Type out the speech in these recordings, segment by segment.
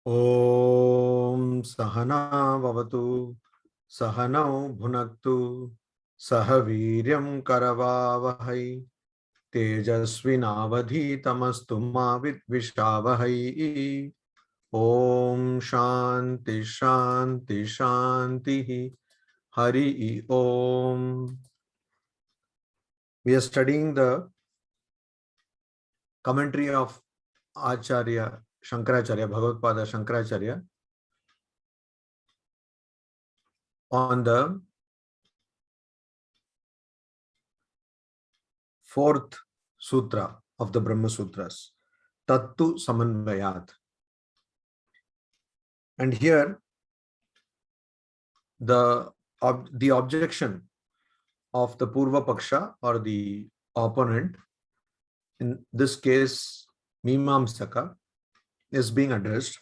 Om Sahana Vavatu Sahanau Bhunaktu Sahaviryam Karavavahai Tejasvinavadhi Tamastu Ma Vidvishavahai. Om Shanti Shanti Shanti Hari Om. We are studying the commentary of Acharya Shankaracharya, Bhagavad-pada Shankaracharya on the fourth sutra of the Brahma Sutras, Tattu Samanvayat. And here the objection of the Purva Paksha or the opponent, in this case Mimamsaka, is being addressed,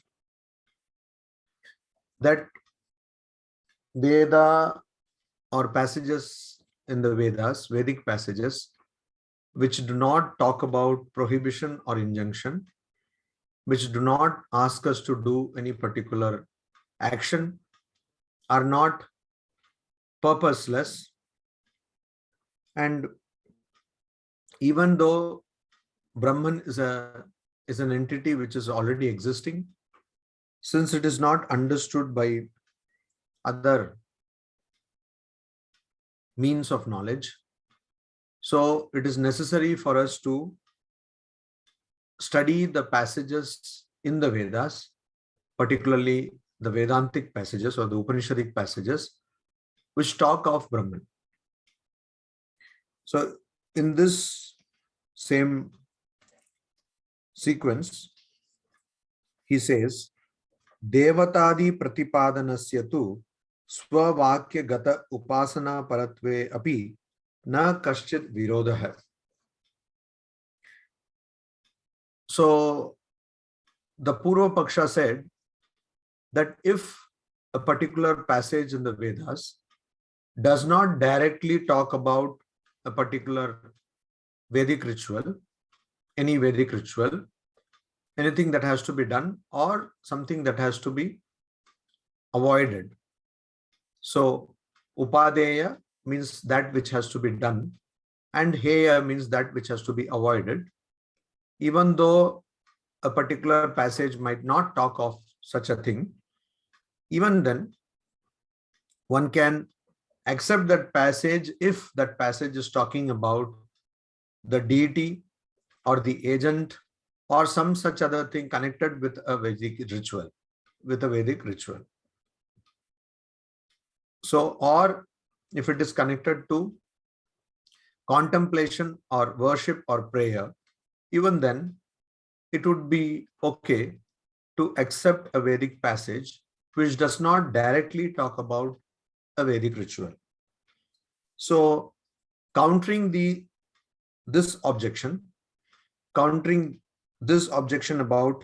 that Veda or passages in the Vedas, Vedic passages, which do not talk about prohibition or injunction, which do not ask us to do any particular action, are not purposeless. And even though Brahman is an entity which is already existing, since it is not understood by other means of knowledge, so it is necessary for us to study the passages in the Vedas, particularly the Vedantic passages or the Upanishadic passages, which talk of Brahman. So in this same sequence, he says, Devatadi Pratipadanasya tu Swavakya Gata Upasana Paratve api na kaschit virodha. So the Purva Paksha said that if a particular passage in the Vedas does not directly talk about a particular Vedic ritual, any Vedic ritual, anything that has to be done or something that has to be avoided. So Upadeya means that which has to be done, and Heya means that which has to be avoided. Even though a particular passage might not talk of such a thing, even then one can accept that passage if that passage is talking about the deity or the agent or some such other thing connected with a Vedic ritual, So, or if it is connected to contemplation or worship or prayer, even then it would be okay to accept a Vedic passage which does not directly talk about a Vedic ritual. So countering this objection about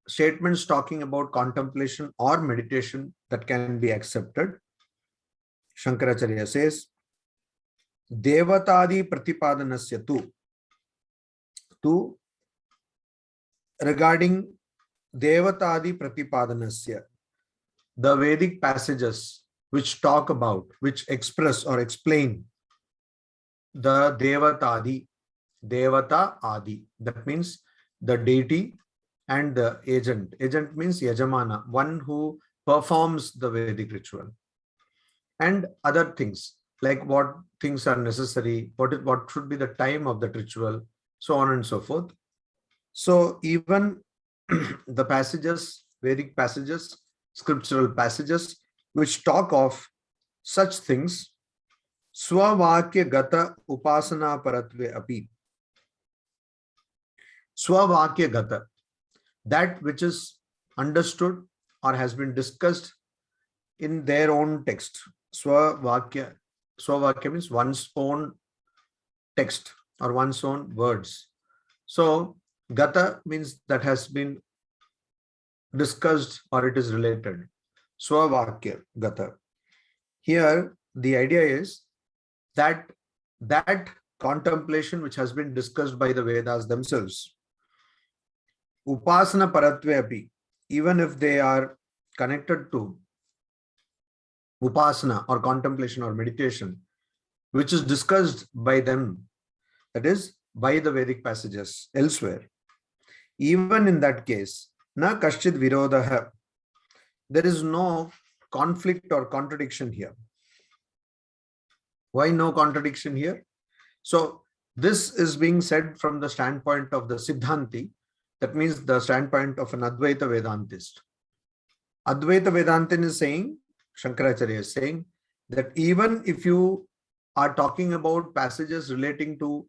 statements talking about contemplation or meditation that can be accepted, Shankaracharya says, Devatadi Pratipadanasya tu regarding Devatadi Pratipadanasya, the Vedic passages which talk about, which express or explain the Devatadi, Devata Adi, that means the deity and the agent. Agent means Yajamana, one who performs the Vedic ritual, and other things like what things are necessary, what should be the time of the ritual, so on and so forth. So even the passages, Vedic passages, scriptural passages which talk of such things, Swavakya Gata Upasana Paratve api. Swavakya Gata, that which is understood or has been discussed in their own text. Swavakya means one's own text or one's own words. So Gata means that has been discussed or it is related. Swavakya Gata. Here the idea is that contemplation which has been discussed by the Vedas themselves, Upasana Paratve api, even if they are connected to upasana or contemplation or meditation, which is discussed by them, that is by the Vedic passages elsewhere, even in that case, na kaschid virodha, there is no conflict or contradiction here. Why no contradiction here? So this is being said from the standpoint of the Siddhanti, that means the standpoint of an Advaita Vedantist. Advaita Vedantin is saying, Shankaracharya is saying, that even if you are talking about passages relating to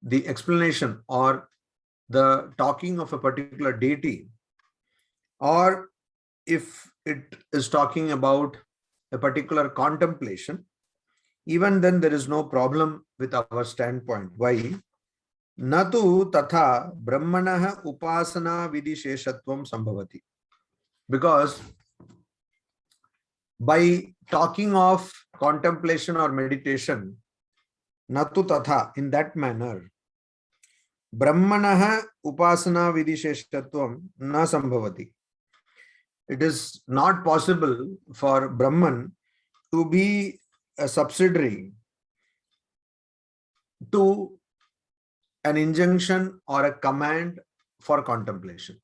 the explanation or the talking of a particular deity, or if it is talking about a particular contemplation, even then there is no problem with our standpoint. Why? Natu tatha brahmanah upasana vidisheshatvam sambhavati. Because by talking of contemplation or meditation, natu tatha, in that manner, brahmanah upasana vidisheshatvam na sambhavati. It is not possible for Brahman to be a subsidiary to an injunction or a command for contemplation.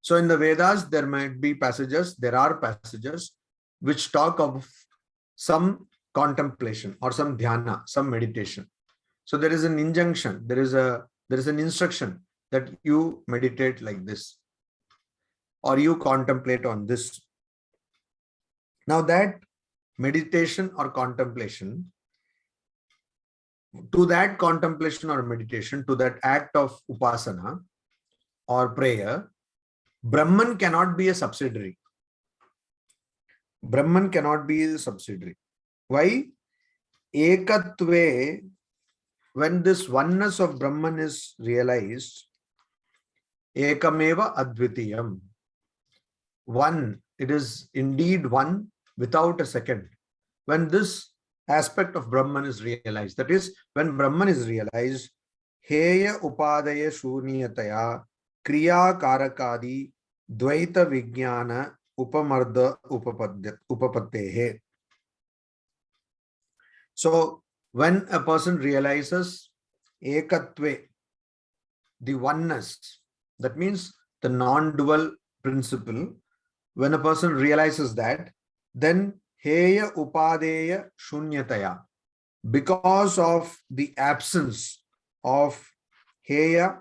So in the Vedas, there might be passages, there are passages which talk of some contemplation or some dhyana, some meditation. So there is an injunction, there is an instruction that you meditate like this, or you contemplate on this. Now that meditation or contemplation, to that contemplation or meditation, to that act of upasana or prayer, Brahman cannot be a subsidiary. Brahman cannot be a subsidiary. Why? Ekatve, when this oneness of Brahman is realized, ekameva advitiyam. One, it is indeed one without a second. When this aspect of Brahman is realized, that is, when Brahman is realized, heya upadaya shunyataya kriya karakadi dvaita vijnana upamarda upapattehe. So when a person realizes ekatve, the oneness, that means the non-dual principle, when a person realizes that, then heya upadeya shunyataya, because of the absence of heya,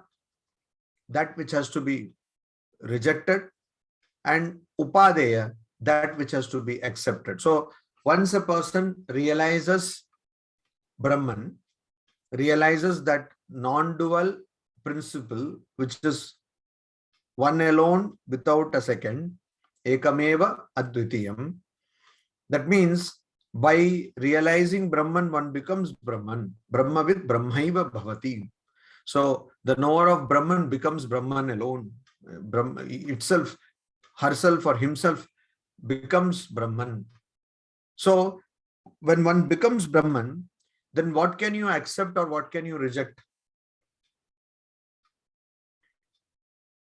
that which has to be rejected, and upadeya, that which has to be accepted. So once a person realizes Brahman, realizes that non-dual principle, which is one alone without a second, ekameva advitiyam. That means by realizing Brahman, one becomes Brahman. Brahmavid brahmaiva bhavati. So the knower of Brahman becomes Brahman alone. Brahma itself, herself or himself becomes Brahman. So when one becomes Brahman, then what can you accept or what can you reject?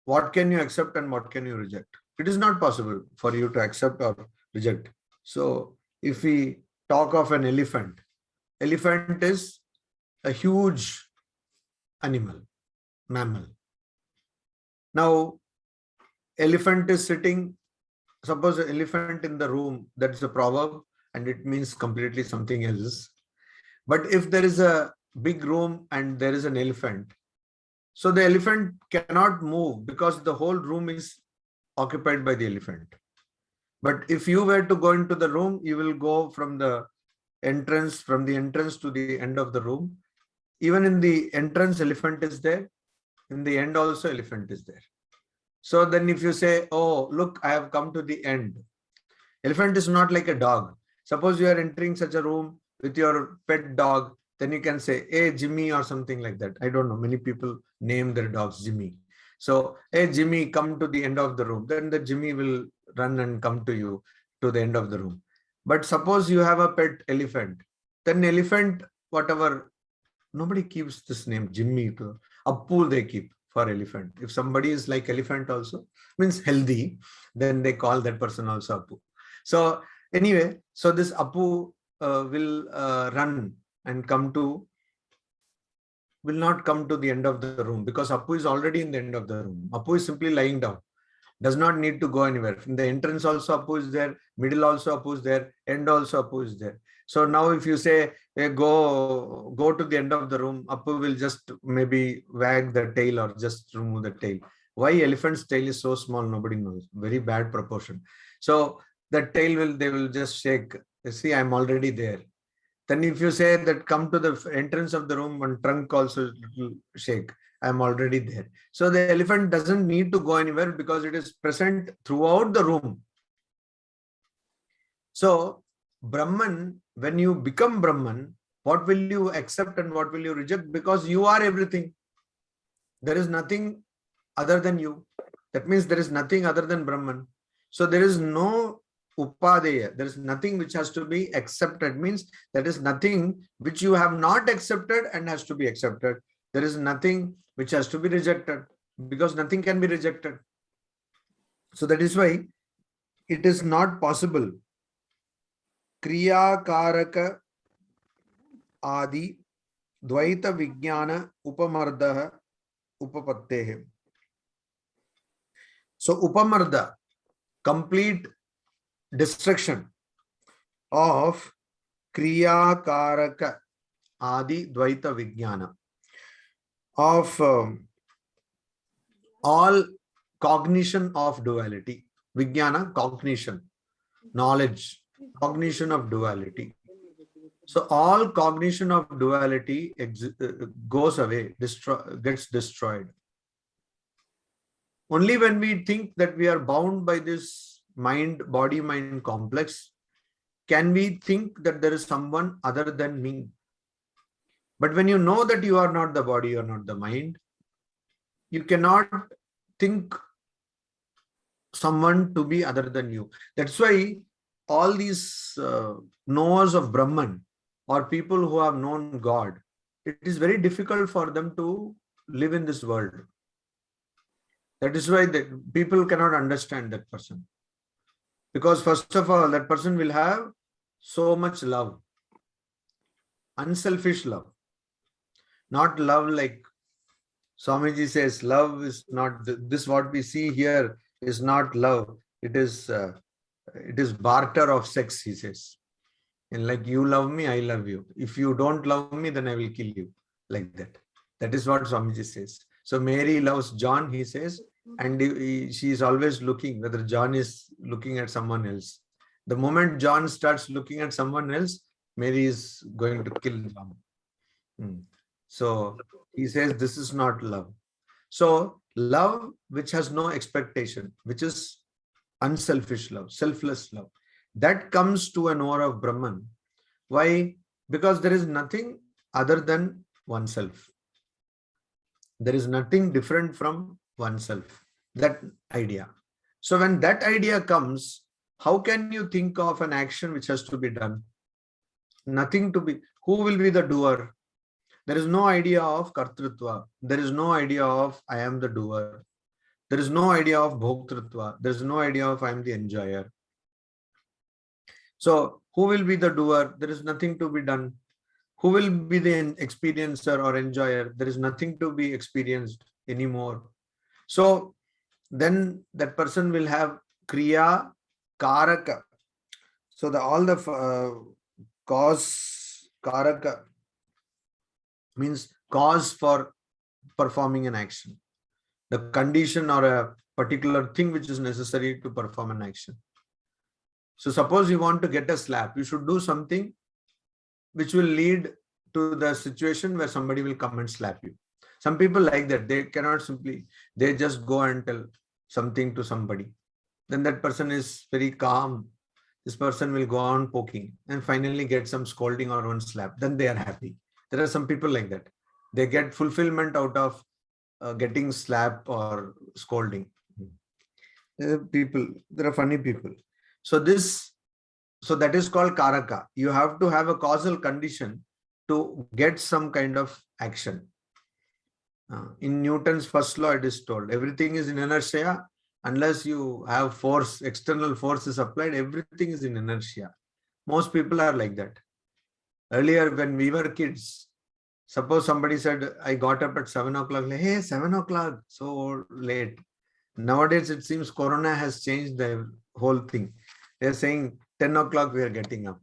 What can you accept and what can you reject? It is not possible for you to accept or reject. So if we talk of an elephant, elephant is a huge animal, mammal. Now, elephant is sitting, suppose an elephant in the room, that is a proverb and it means completely something else. But if there is a big room and there is an elephant, so the elephant cannot move because the whole room is occupied by the elephant. But if you were to go into the room, you will go from the entrance to the end of the room. Even in the entrance, elephant is there. In the end also, elephant is there. So then if you say, oh, look, I have come to the end. Elephant is not like a dog. Suppose you are entering such a room with your pet dog, then you can say, hey, Jimmy, or something like that. I don't know. Many people name their dogs Jimmy. So, hey, Jimmy, come to the end of the room. Then the Jimmy will run and come to you to the end of the room. But suppose you have a pet elephant, then elephant, whatever, nobody keeps this name Jimmy. Appu they keep. for elephant. If somebody is like elephant also, means healthy, then they call that person also Apu. So anyway, so this Apu will run and will not come to the end of the room, because Apu is already in the end of the room. Apu is simply lying down, does not need to go anywhere. In the entrance also Apu is there, middle also Apu is there, end also Apu is there. So now if you say, hey, go to the end of the room, Apu will just maybe wag the tail or just remove the tail. Why elephant's tail is so small, nobody knows. Very bad proportion. So the tail they will just shake. You see, I'm already there. Then if you say that come to the entrance of the room, one trunk also will shake. I'm already there. So the elephant doesn't need to go anywhere because it is present throughout the room. So Brahman, when you become Brahman, what will you accept and what will you reject? Because you are everything. There is nothing other than you. That means there is nothing other than Brahman. So there is no upadeya. There is nothing which has to be accepted. Means there is nothing which you have not accepted and has to be accepted. There is nothing which has to be rejected, because nothing can be rejected. So that is why it is not possible. Kriya Karaka Adi Dvaita Vijnana Upamardaha Upapattehe. So Upamarda, complete destruction of Kriya Karaka Adi Dvaita Vijnana, of all cognition of duality. Vijnana, cognition, knowledge, cognition of duality. So all cognition of duality goes away, gets destroyed. Only when we think that we are bound by this body-mind complex, can we think that there is someone other than me. But when you know that you are not the body, you are not the mind, you cannot think someone to be other than you. That's why all these knowers of Brahman or people who have known God, it is very difficult for them to live in this world. That is why people cannot understand that person. Because first of all, that person will have so much love, unselfish love, not love like Swamiji says, love is not this. What we see here is not love. It is barter of sex, he says. And like, you love me, I love you. If you don't love me, then I will kill you. Like that. That is what Swamiji says. So Mary loves John, he says, and she is always looking whether John is looking at someone else. The moment John starts looking at someone else, Mary is going to kill John. So he says this is not love. So love which has no expectation, which is unselfish love, selfless love, that comes to an knower of Brahman. Why? Because there is nothing other than oneself. There is nothing different from oneself, that idea. So when that idea comes, how can you think of an action which has to be done? Nothing to be. Who will be the doer? There is no idea of kartrutva. There is no idea of I am the doer. There is no idea of bhoktrutva. There is no idea of I am the enjoyer. So who will be the doer? There is nothing to be done. Who will be the experiencer or enjoyer? There is nothing to be experienced anymore. So then that person will have kriya karaka. So all the cause karaka means cause for performing an action, the condition or a particular thing which is necessary to perform an action. So suppose you want to get a slap, you should do something which will lead to the situation where somebody will come and slap you. Some people like that, they cannot simply, they just go and tell something to somebody. Then that person is very calm. This person will go on poking and finally get some scolding or one slap. Then they are happy. There are some people like that. They get fulfillment out of getting slap or scolding. There are funny people. So that is called karaka. You have to have a causal condition to get some kind of action. In Newton's first law, it is told everything is in inertia. Unless you have force, external force is applied, everything is in inertia. Most people are like that. Earlier, when we were kids, suppose somebody said, I got up at 7 o'clock. Like, hey, 7 o'clock, so late. Nowadays, it seems Corona has changed the whole thing. They're saying 10 o'clock we are getting up.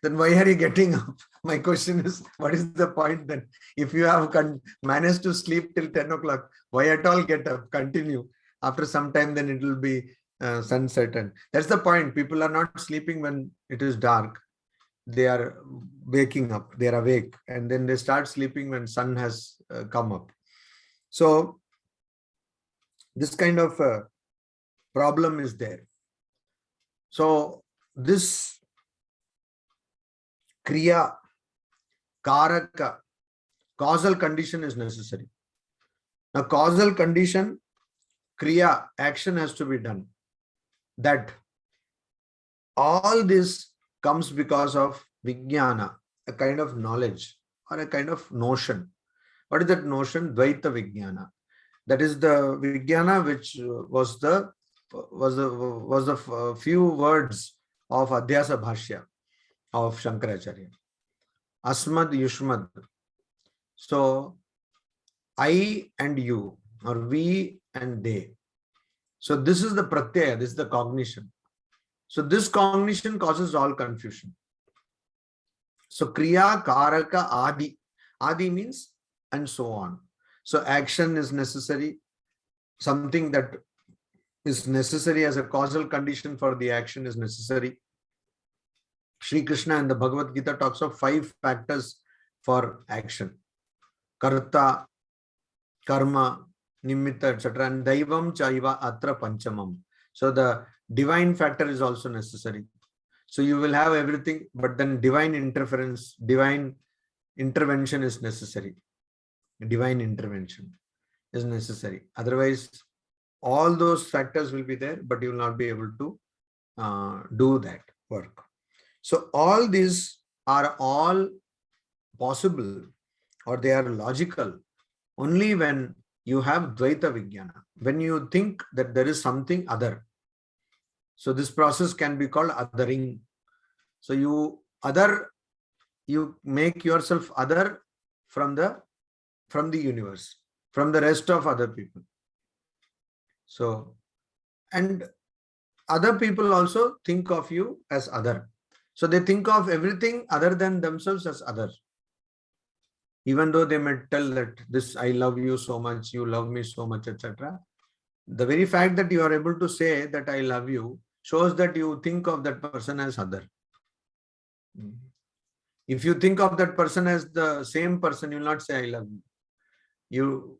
Then why are you getting up? My question is, what is the point then? If you have managed to sleep till 10 o'clock, why at all get up? Continue. After some time, then it will be sunset. And that's the point. People are not sleeping when it is dark. They are waking up. They are awake. And then they start sleeping when sun has come up. So this kind of problem is there. So this kriya, karaka, causal condition is necessary. Now, causal condition, kriya, action has to be done. That all this comes because of vijnana, a kind of knowledge or a kind of notion. What is that notion? Dvaita vijnana. That is the vijnana which was the few words of Adhyasa Bhashya of Shankaracharya. Asmad Yushmad. So I and you, or we and they. So this is the pratyaya, this is the cognition. So this cognition causes all confusion. So kriya, karaka, adi. Adi means and so on. So action is necessary. Something that is necessary as a causal condition for the action is necessary. Sri Krishna in the Bhagavad Gita talks of 5 factors for action. Karta, karma, nimitta, etc. And daivam chaiva atra panchamam. So the divine factor is also necessary. So you will have everything, but then divine interference, divine intervention is necessary. Divine intervention is necessary. Otherwise, all those factors will be there, but you will not be able to do that work. So all these are all possible, or they are logical only when you have Dvaita Vijnana, when you think that there is something other. So this process can be called othering. So you make yourself other from the universe, from the rest of other people. So, and other people also think of you as other. So they think of everything other than themselves as other. Even though they may tell that this, I love you so much, you love me so much, etc. The very fact that you are able to say that I love you shows that you think of that person as other. If you think of that person as the same person, you will not say I love you.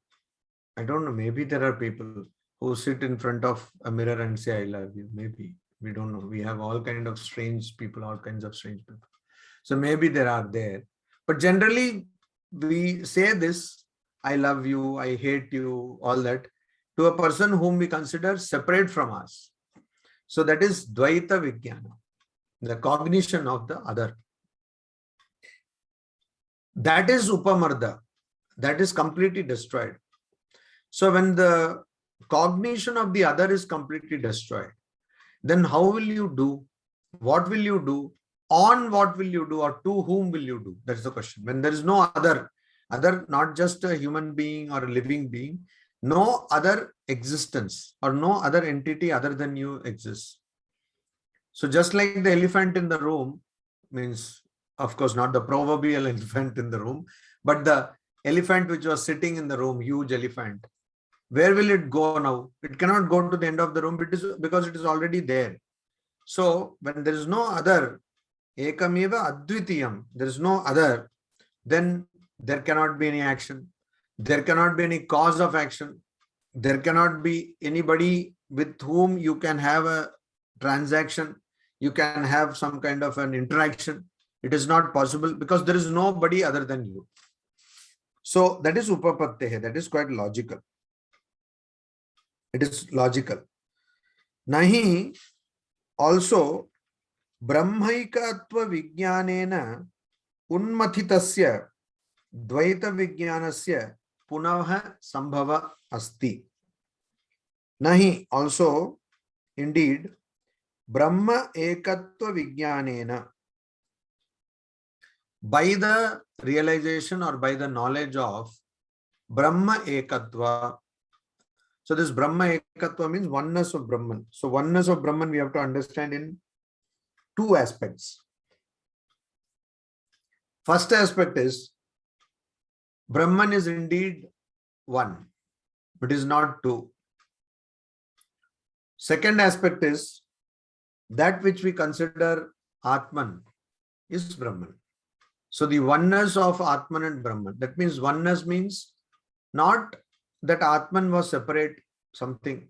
I don't know, maybe there are people who sit in front of a mirror and say I love you. Maybe. We don't know. We have all kinds of strange people, all kinds of strange people. So maybe there are there. But generally, we say this, I love you, I hate you, all that, to a person whom we consider separate from us. So that is Dvaita Vijnana, the cognition of the other. That is Upamarda. That is completely destroyed. So when the cognition of the other is completely destroyed, then how will you do? What will you do? On what will you do, or to whom will you do? That's the question. When there is no other, not just a human being or a living being, no other existence or no other entity other than you exists. So just like the elephant in the room, means, of course, not the proverbial elephant in the room, but the elephant which was sitting in the room, huge elephant. Where will it go now? It cannot go to the end of the room because it is already there. So when there is no other, Ekameva Advitiyam, there is no other, then there cannot be any action. There cannot be any cause of action. There cannot be anybody with whom you can have a transaction. You can have some kind of an interaction. It is not possible because there is nobody other than you. So that is Upapattehe. That is quite logical. It is logical. Nahi also Brahmaikatva Vijnanena Unmathitasya Dvaita Vijnanasya punaha sambhava asti. Nahi, also, indeed, Brahma ekatva vijnanena, by the realization or by the knowledge of Brahma ekatva. So this Brahma ekatva means oneness of Brahman. So oneness of Brahman we have to understand in two aspects. First aspect is Brahman is indeed one, but is not two. Second aspect is that which we consider Atman is Brahman. So the oneness of Atman and Brahman, that means oneness means not that Atman was separate something,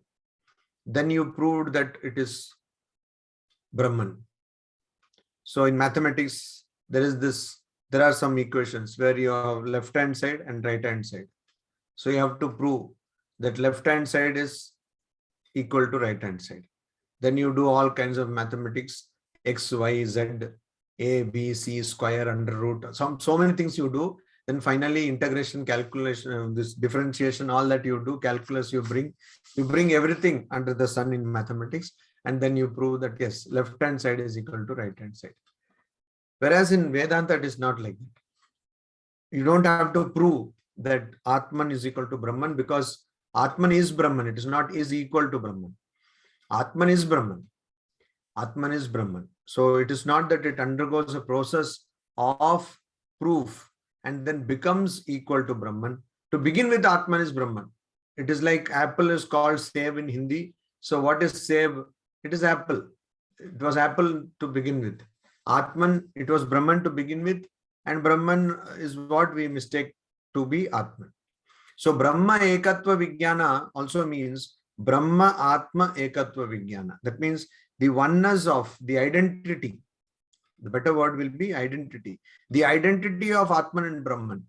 then you proved that it is Brahman. So in mathematics, there are some equations where you have left hand side and right hand side. So you have to prove that left hand side is equal to right hand side. Then you do all kinds of mathematics, x, y, z, a, b, c, square, under root, so many things you do. Then finally integration, calculation, this differentiation, all that you do, calculus you bring everything under the sun in mathematics, and then you prove that yes, left hand side is equal to right hand side. Whereas in Vedanta it is not like that. You don't have to prove that Atman is equal to Brahman, because Atman is Brahman. It is not is equal to Brahman. Atman is Brahman. Atman is Brahman. So it is not that it undergoes a process of proof and then becomes equal to Brahman. To begin with, Atman is Brahman. It is like apple is called save in Hindi. So what is save? It is apple. It was apple to begin with. Atman, it was Brahman to begin with, and Brahman is what we mistake to be Atman. So Brahma ekatva vijnana also means Brahma Atma ekatva vijnana. That means the oneness of the identity. The better word will be identity. The identity of Atman and Brahman.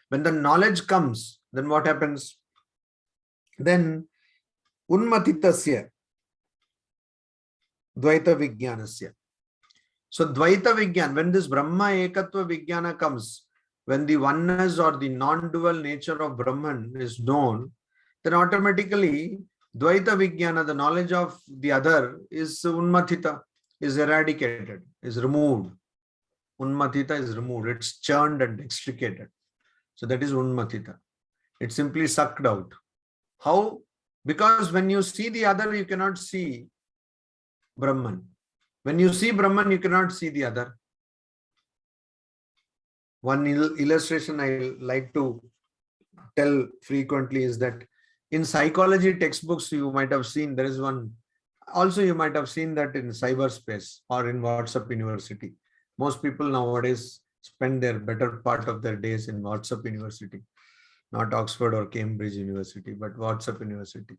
When the knowledge comes, then what happens? Then unmatitasya dvaita vijnanasya. So dvaita vijnana, when this Brahma ekatva vijnana comes, when the oneness or the non-dual nature of Brahman is known, then automatically dvaita vijnana, the knowledge of the other, is unmatita, is eradicated, is removed. Unmatita is removed. It's churned and extricated. So that is unmatita. It's simply sucked out. How? Because when you see the other, you cannot see Brahman. When you see Brahman, you cannot see the other. One illustration I like to tell frequently is that in psychology textbooks, you might have seen, there is one. Also, you might have seen that in cyberspace or in WhatsApp University. Most people nowadays spend their better part of their days in WhatsApp University, not Oxford or Cambridge University, but WhatsApp University.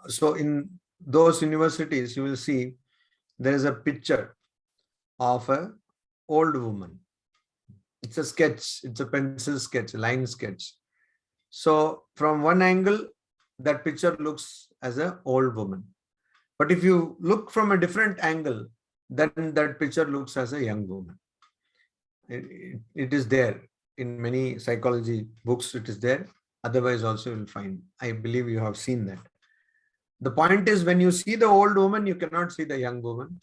So in those universities, you will see there is a picture of an old woman. It's a sketch, it's a pencil sketch, a line sketch. So from one angle, that picture looks as an old woman. But if you look from a different angle, then that picture looks as a young woman. It is there in many psychology books, it is there. Otherwise also you will find. I believe you have seen that. The point is, when you see the old woman, you cannot see the young woman.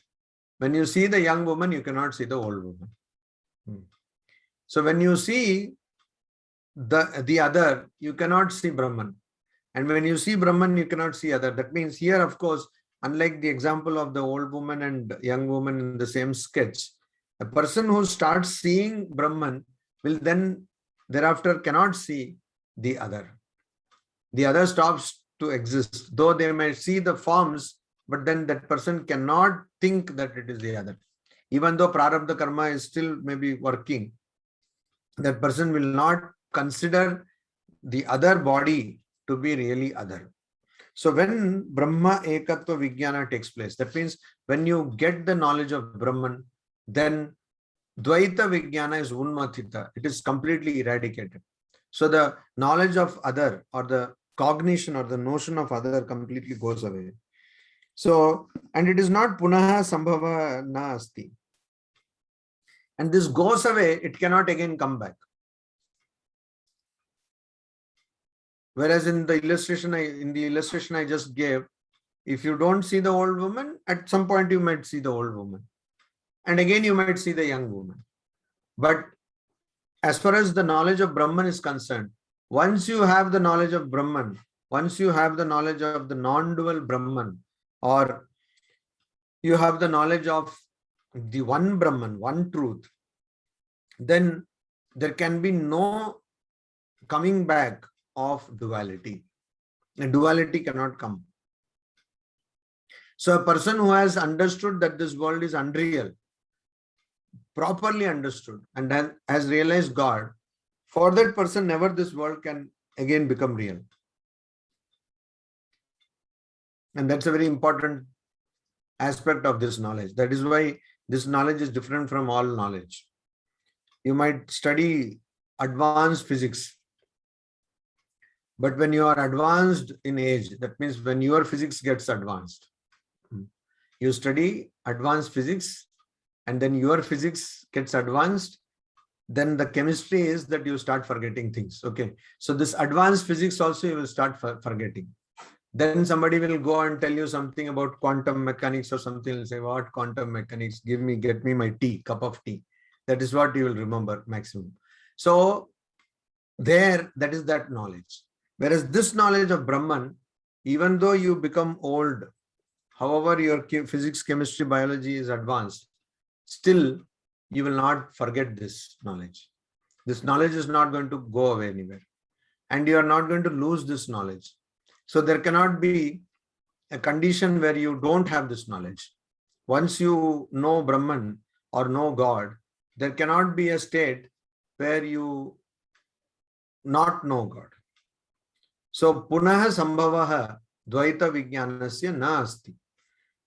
When you see the young woman, you cannot see the old woman. So when you see the other, you cannot see Brahman. And when you see Brahman, you cannot see other. That means here, of course, unlike the example of the old woman and young woman in the same sketch, a person who starts seeing Brahman will then thereafter cannot see the other. The other stops to exist, though they may see the forms, but then that person cannot think that it is the other. Even though prarabdha karma is still maybe working, that person will not consider the other body to be really other. So when Brahma ekatva vijnana takes place, that means when you get the knowledge of Brahman, then dvaita vijnana is unmatita. It is completely eradicated. So the knowledge of other, or the cognition or the notion of other, completely goes away. So, and it is not punaha sambhava na asti. And this goes away, it cannot again come back. Whereas in the illustration I just gave, if you don't see the old woman, at some point you might see the old woman. And again, you might see the young woman. But as far as the knowledge of Brahman is concerned, once you have the knowledge of Brahman, once you have the knowledge of the non-dual Brahman, or you have the knowledge of the one Brahman, one truth, then there can be no coming back of duality. And duality cannot come. So a person who has understood that this world is unreal, properly understood, and has realized God, for that person, never this world can again become real. And that's a very important aspect of this knowledge. That is why this knowledge is different from all knowledge. You might study advanced physics, but when you are advanced in age, that means when your physics gets advanced, you study advanced physics, and then your physics gets advanced, then the chemistry is that you start forgetting things. Okay, so this advanced physics also you will start forgetting. Then somebody will go and tell you something about quantum mechanics or something. Will say, what quantum mechanics? Get me my tea, cup of tea. That is what you will remember maximum. So that is that knowledge. Whereas this knowledge of Brahman, even though you become old, however your physics, chemistry, biology is advanced, still you will not forget this knowledge. This knowledge is not going to go away anywhere. And you are not going to lose this knowledge. So there cannot be a condition where you don't have this knowledge. Once you know Brahman or know God, there cannot be a state where you not know God. So punaha sambhavaha dvaita vijnanasya na asti.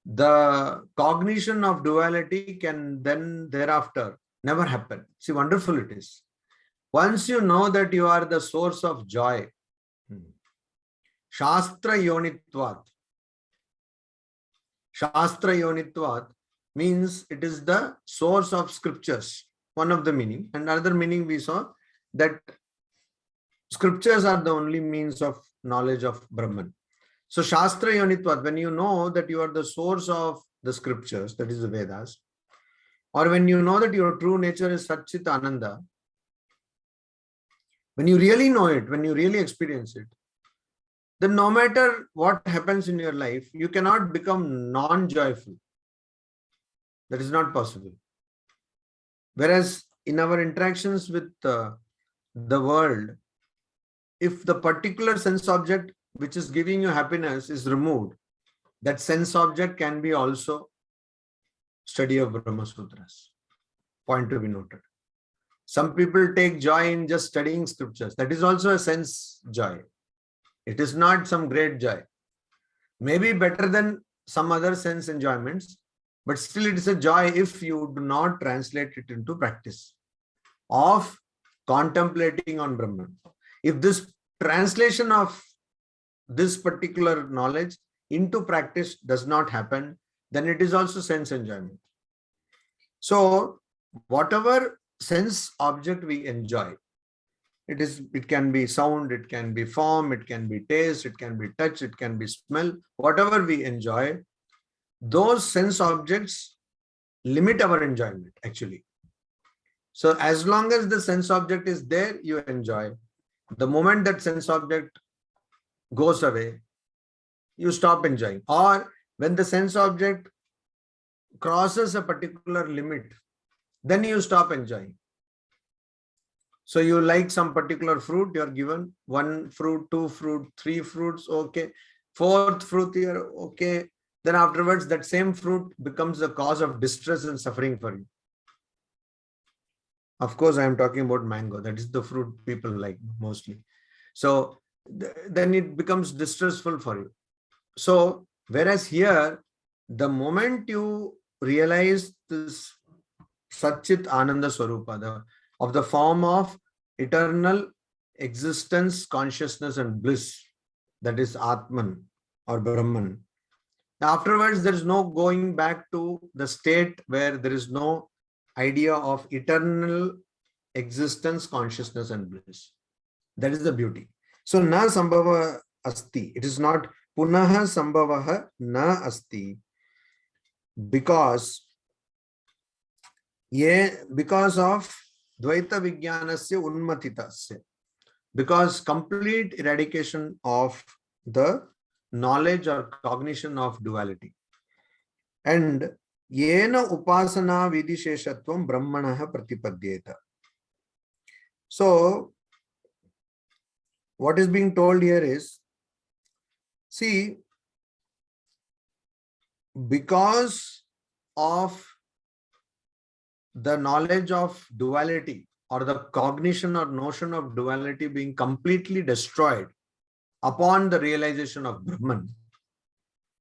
The cognition of duality can then thereafter never happen. See, wonderful it is. Once you know that you are the source of joy, Shastra Yonitvat. Shastra Yonitvat means it is the source of scriptures. One of the meaning. And another meaning we saw that scriptures are the only means of knowledge of Brahman. So Shastra Yonitvat, when you know that you are the source of the scriptures, that is the Vedas, or when you know that your true nature is Satchit Ananda, when you really know it, when you really experience it, then no matter what happens in your life, you cannot become non-joyful. That is not possible. Whereas in our interactions with the world, if the particular sense object which is giving you happiness is removed, that sense object can be also study of Brahma Sutras. Point to be noted. Some people take joy in just studying scriptures. That is also a sense joy. It is not some great joy. Maybe better than some other sense enjoyments, but still it is a joy if you do not translate it into practice of contemplating on Brahman. If this translation of this particular knowledge into practice does not happen, then it is also sense enjoyment. So whatever sense object we enjoy, it can be sound, it can be form, it can be taste, it can be touch, it can be smell, whatever we enjoy, those sense objects limit our enjoyment actually. So as long as the sense object is there, you enjoy. The moment that sense object goes away, you stop enjoying. Or when the sense object crosses a particular limit, then you stop enjoying. So you like some particular fruit, you are given 1 fruit, 2 fruit, 3 fruits, okay. 4th fruit here, okay. Then afterwards, that same fruit becomes the cause of distress and suffering for you. Of course, I am talking about mango. That is the fruit people like mostly. So then it becomes distressful for you. So whereas here, the moment you realize this Satchit Ananda Swarupa, of the form of eternal existence, consciousness and bliss, that is Atman or Brahman. Afterwards, there is no going back to the state where there is no idea of eternal existence, consciousness and bliss. That is the beauty. So na sambhava asti. It is not punaha sambhavaha na asti, because of dvaita vijnanasya unmatitasya, because complete eradication of the knowledge or cognition of duality. And yena upasana vidisheshatvam brahmanaha pratipadyeta. So what is being told here is, see, because of the knowledge of duality or the cognition or notion of duality being completely destroyed upon the realization of Brahman,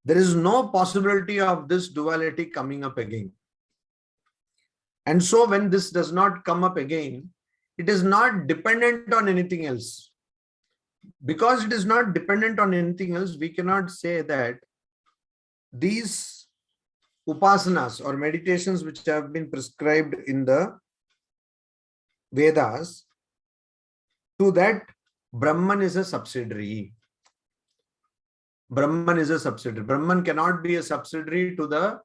there is no possibility of this duality coming up again. And so when this does not come up again, it is not dependent on anything else. Because it is not dependent on anything else, we cannot say that these upasanas or meditations which have been prescribed in the Vedas, to that Brahman is a subsidiary. Brahman is a subsidiary. Brahman cannot be a subsidiary to the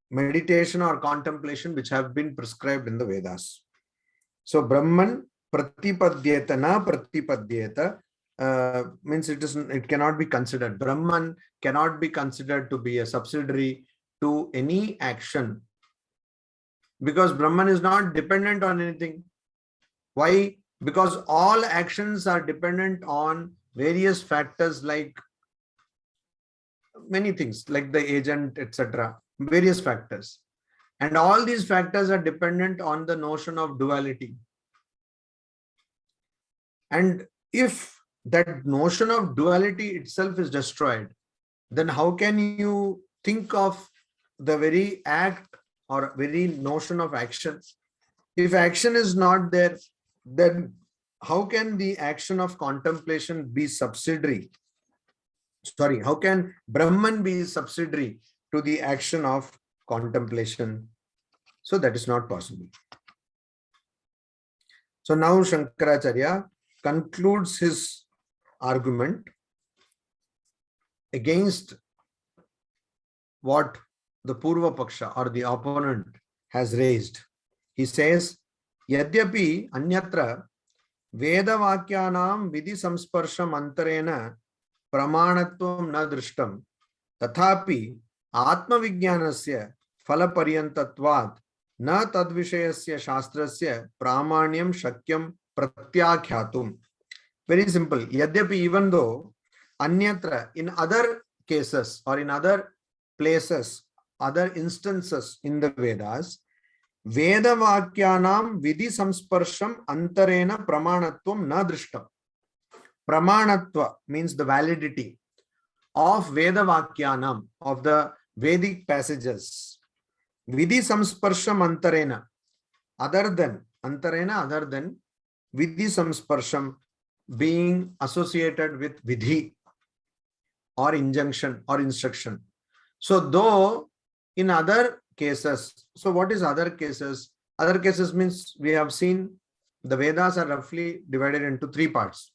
meditation or contemplation which have been prescribed in the Vedas. So Brahman pratipadyeta na pratipadyeta means it cannot be considered. Brahman cannot be considered to be a subsidiary to any action, because Brahman is not dependent on anything. Why? Because all actions are dependent on various factors, like many things, like the agent, etc. Various factors. And all these factors are dependent on the notion of duality. And if that notion of duality itself is destroyed, then how can you think of the very act or very notion of action? If action is not there, then how can the action of contemplation be subsidiary? Sorry, how can Brahman be subsidiary to the action of contemplation? So that is not possible. So now Shankaracharya concludes his argument against what the Purva Paksha or the opponent has raised. He says, Yadyapi anyatra Vedavakyanam vidhi samsparsham antarena pramanatvam na drishtam tathapi atma vijnanasya phalaparyantatvat na tadvishayasya shastrasya pramanyam shakyam pratyakyatum. Very simple. Yadyapi, even though anyatra, in other cases or in other places, other instances in the Vedas, Vedavakyanam vidhi samsparsham antarena pramanatvam na drishtam. Pramanatva means the validity of Vedavakyanam, of the Vedic passages. Vidhi samsparsham antarena, other than, antarena, other than, vidhi samsparsham being associated with vidhi or injunction or instruction. So though in other cases, so what is other cases? Other cases means we have seen the Vedas are roughly divided into three parts.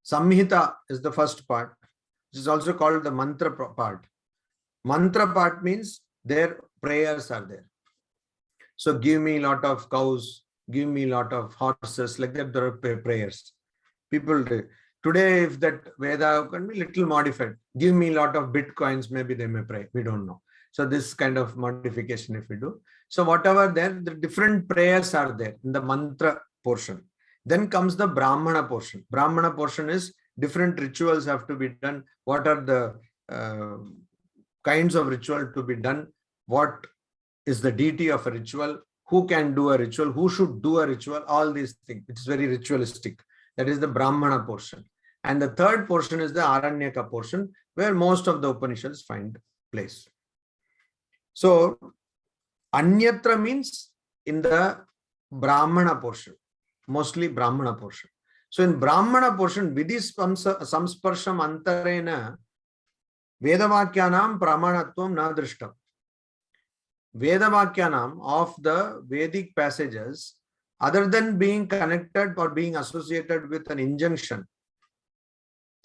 Samhita is the first part, which is also called the mantra part. Mantra part means their prayers are there. So give me a lot of cows, give me a lot of horses, like that there are prayers. People do. Today, if that Veda can be little modified, give me a lot of bitcoins, maybe they may pray. We don't know. So this kind of modification if we do. So whatever there, the different prayers are there in the mantra portion. Then comes the Brahmana portion. Brahmana portion is different rituals have to be done. What are the kinds of ritual to be done? What is the deity of a ritual? Who can do a ritual? Who should do a ritual? All these things. It's very ritualistic. That is the Brahmana portion. And the third portion is the Aranyaka portion, where most of the Upanishads find place. So, Anyatra means in the Brahmana portion, mostly Brahmana portion. So, in Brahmana portion, Vidhi samsparsham antarena Vedavakyanam pramanatvam na drishtam. Vedavakyanam of the Vedic passages other than being connected or being associated with an injunction.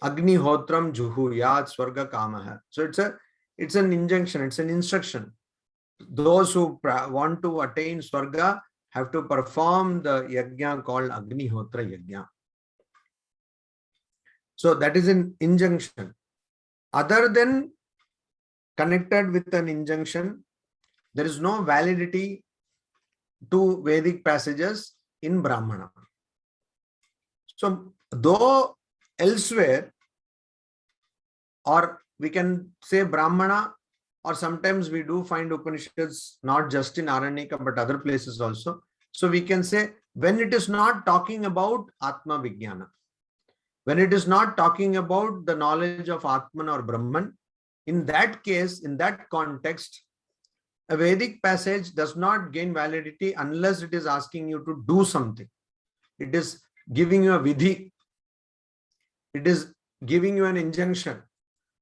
Agnihotram juhuyat swarga kamaha. So it's an injunction, it's an instruction. Those who want to attain swarga have to perform the yajna called Agnihotra yajna. So that is an injunction. Other than connected with an injunction, there is no validity to Vedic passages in Brahmana. So though elsewhere, or we can say Brahmana, or sometimes we do find Upanishads not just in Aranyaka but other places also. So we can say when it is not talking about Atma Vijnana, when it is not talking about the knowledge of Atman or Brahman, in that case, in that context, a Vedic passage does not gain validity unless it is asking you to do something. It is giving you a vidhi. It is giving you an injunction.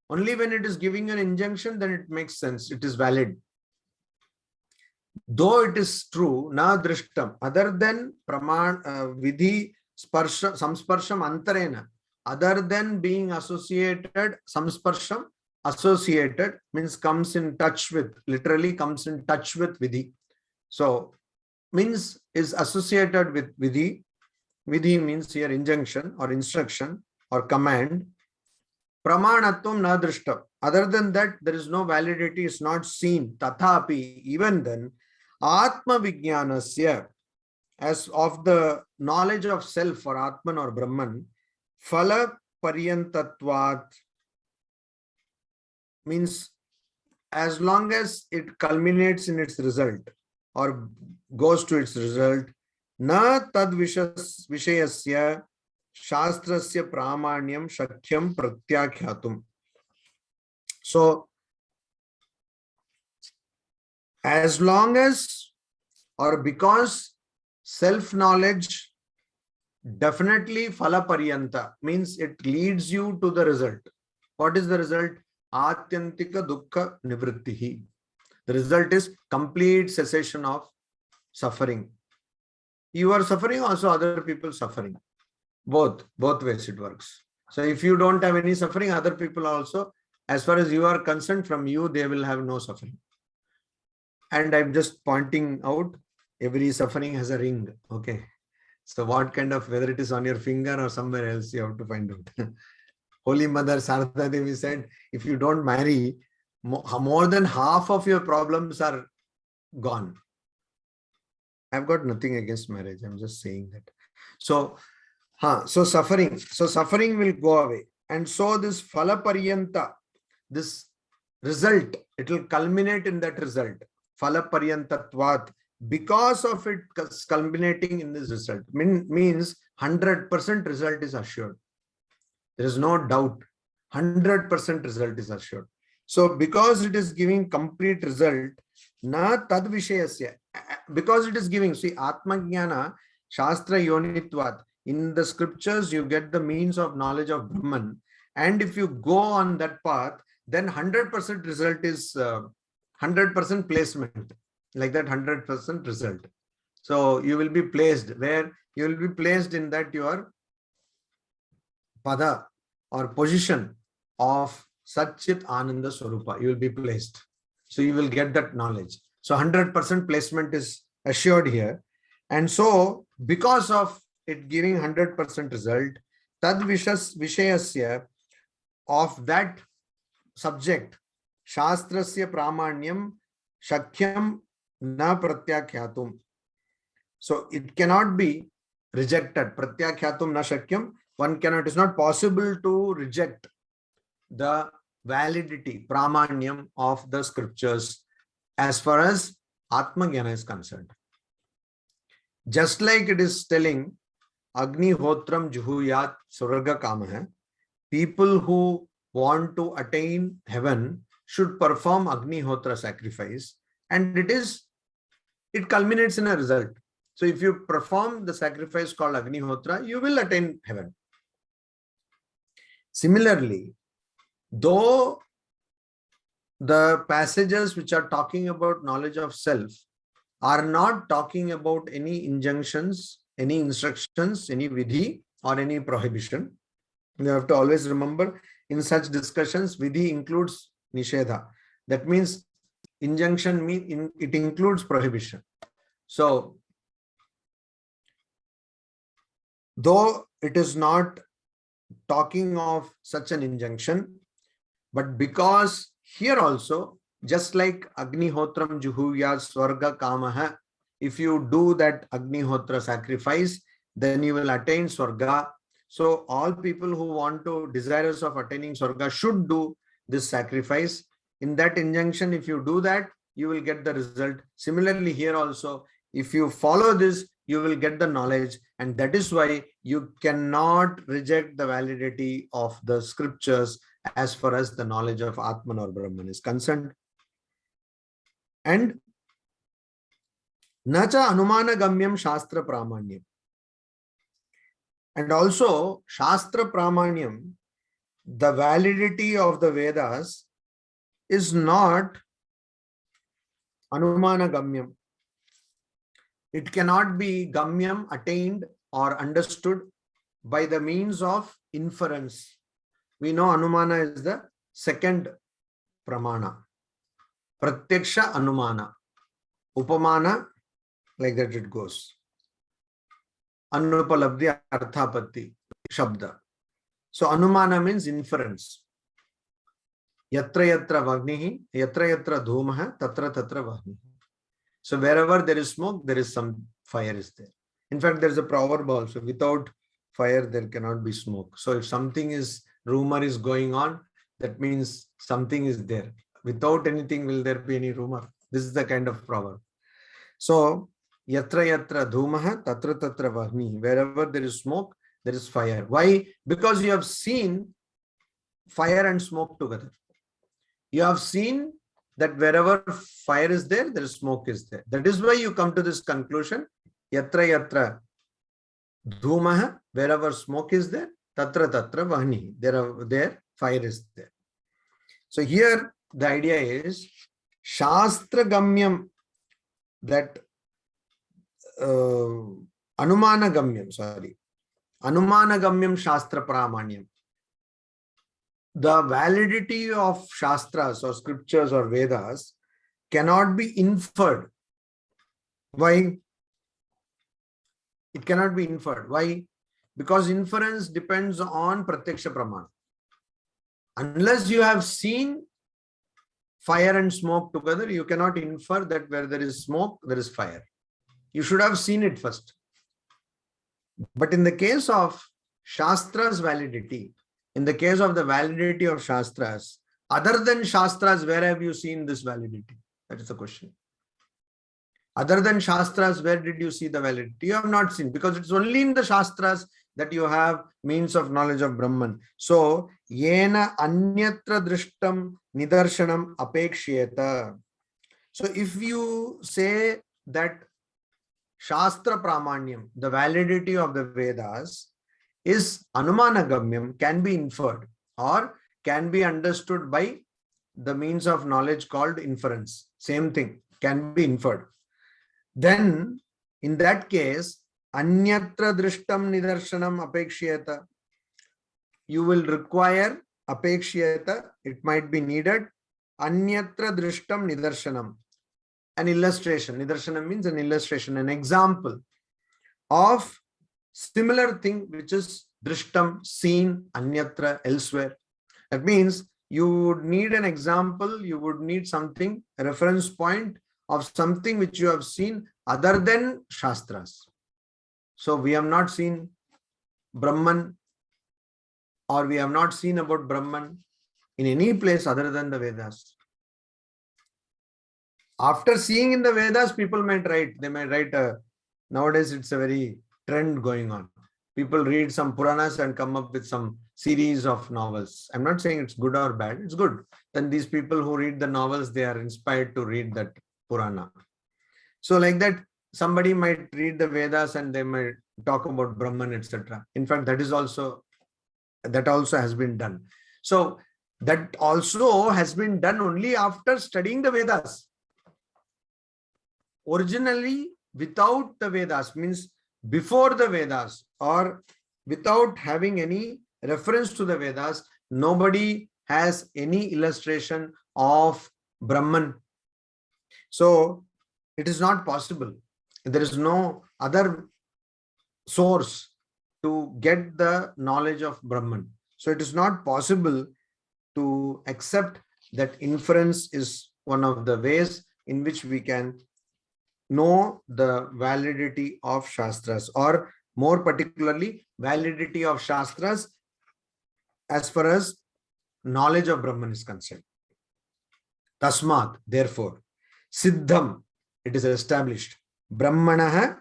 Only when it is giving an injunction, then it makes sense. It is valid. Though it is true, na drishtam, other than praman, vidhi, sparsha, samsparsham antarena, other than being associated, samsparsham, associated means comes in touch with, literally comes in touch with vidhi. So means is associated with vidhi. Vidhi means here injunction or instruction or command. Pramanatvam na drishtam. Other than that, there is no validity, is not seen. Tathapi, even then, Atma Vijnanasya, as of the knowledge of self or Atman or Brahman, Phala Paryantatvat means as long as it culminates in its result or goes to its result, na tad vishayasya shastrasya pramanyam shakyam pratyakyatum. So as long as or because self-knowledge definitely phala paryanta means it leads you to the result. What is the result? Atyantika dukkha nivrittihi. The result is complete cessation of suffering. You are suffering, also other people suffering. Both ways it works. So if you don't have any suffering, other people also, as far as you are concerned, from you, they will have no suffering. And I'm just pointing out, every suffering has a ring. Okay. So what kind of, whether it is on your finger or somewhere else, you have to find out. Holy Mother Sarada Devi said, if you don't marry, more than half of your problems are gone. I've got nothing against marriage. I'm just saying that. So suffering will go away. And so this phala paryanta, this result, it will culminate in that result. Phala paryantatvat, because of it culminating in this result, means 100% result is assured. There is no doubt. 100% result is assured. So because it is giving complete result, na tad vishayasya, because it is giving, see, Atma Jnana, Shastra Yonitvat, in the scriptures, you get the means of knowledge of Brahman. And if you go on that path, then 100% result is 100% placement, like that 100% result. So you will be placed where you will be placed in that your pada or position of Satchit Ananda Swarupa. You will be placed. So you will get that knowledge. So 100% placement is assured here. And so because of it giving 100% result, tad vishayasya, of that subject, shastrasya pramanyam shakyam na pratyakyatum. So it cannot be rejected. Pratyakyatum na shakyam. One cannot, it is not possible to reject the validity, pramanyam of the scriptures as far as Atma Jnana is concerned. Just like it is telling Agnihotram juhuyat surga kamaha, people who want to attain heaven should perform Agnihotra sacrifice, and it culminates in a result. So if you perform the sacrifice called Agnihotra, you will attain heaven. Similarly, though the passages which are talking about knowledge of self are not talking about any injunctions, any instructions, any vidhi or any prohibition. You have to always remember in such discussions, vidhi includes nishedha. That means injunction it includes prohibition. So though it is not talking of such an injunction, but because here also, just like Agnihotram Juhuya Swarga Kamaha, if you do that Agnihotra sacrifice, then you will attain Swarga. So all people who want to, desirous of attaining Swarga, should do this sacrifice. In that injunction, if you do that, you will get the result. Similarly, here also, if you follow this, you will get the knowledge. And that is why you cannot reject the validity of the scriptures as far as the knowledge of Atman or Brahman is concerned. And Nacha Anumana Gamyam Shastra Pramanyam. And also Shastra Pramanyam, the validity of the Vedas is not Anumana Gamyam. It cannot be Gamyam attained or understood by the means of inference. We know Anumana is the second Pramana. Pratyaksha Anumana. Upamana, like that it goes. Anupalabdhi Arthapatti Shabda. So Anumana means inference. Yatra yatra vagnihi, yatra yatra dhumaha, tatra tatra vagnihi. So wherever there is smoke, there is some fire is there. In fact, there is a proverb also, without fire, there cannot be smoke. So if something is, rumor is going on, that means something is there. Without anything, will there be any rumor? This is the kind of proverb. So, yatra yatra dhumaha, tatra tatra vagnihi. Wherever there is smoke, there is fire. Why? Because you have seen fire and smoke together. You have seen that wherever fire is there is smoke is there. That is why you come to this conclusion. Yatra yatra dhumaha, wherever smoke is there, tatra tatra vahni. There fire is there. So here the idea is Shastra Gamyam, that Anumana Gamyam, Anumana Gamyam Shastra Pramanyam. The validity of Shastras or scriptures or Vedas cannot be inferred. Why? It cannot be inferred. Why? Because inference depends on Pratyaksha Pramana. Unless you have seen fire and smoke together, you cannot infer that where there is smoke, there is fire. You should have seen it first. But in the case of Shastra's validity, in the case of the validity of Shastras, other than Shastras, where have you seen this validity? That is the question. Other than Shastras, where did you see the validity? You have not seen, because it's only in the Shastras that you have means of knowledge of Brahman. So, yena anyatra drishtam nidarshanam apekshyeta. So, if you say that Shastra Pramanyam, the validity of the Vedas, is Anumana Gamyam, can be inferred or can be understood by the means of knowledge called inference. Same thing, can be inferred. Then, in that case, Anyatra Drishtam Nidarshanam Apekshyata. You will require Apekshyata, it might be needed. Anyatra Drishtam Nidarshanam. An illustration. Nidarshanam means an illustration, an example of similar thing which is drishtam, seen, anyatra, elsewhere. That means you would need an example, you would need something, a reference point of something which you have seen other than Shastras. So we have not seen Brahman, or we have not seen about Brahman in any place other than the Vedas. After seeing in the Vedas, people might write, they might write, nowadays it's a very trend going on. People read some Puranas and come up with some series of novels. I'm not saying it's good or bad, it's good. Then these people who read the novels, they are inspired to read that Purana. So like that, somebody might read the Vedas and they might talk about Brahman, etc. In fact, that also has been done. So that also has been done only after studying the Vedas. originally without the Vedas, means before the Vedas or without having any reference to the Vedas, nobody has any illustration of Brahman. So it is not possible. There is no other source to get the knowledge of Brahman. So it is not possible to accept that inference is one of the ways in which we can know the validity of Shastras, or more particularly validity of Shastras as far as knowledge of Brahman is concerned. Tasmat, therefore, Siddham, it is established, Brahmanaha,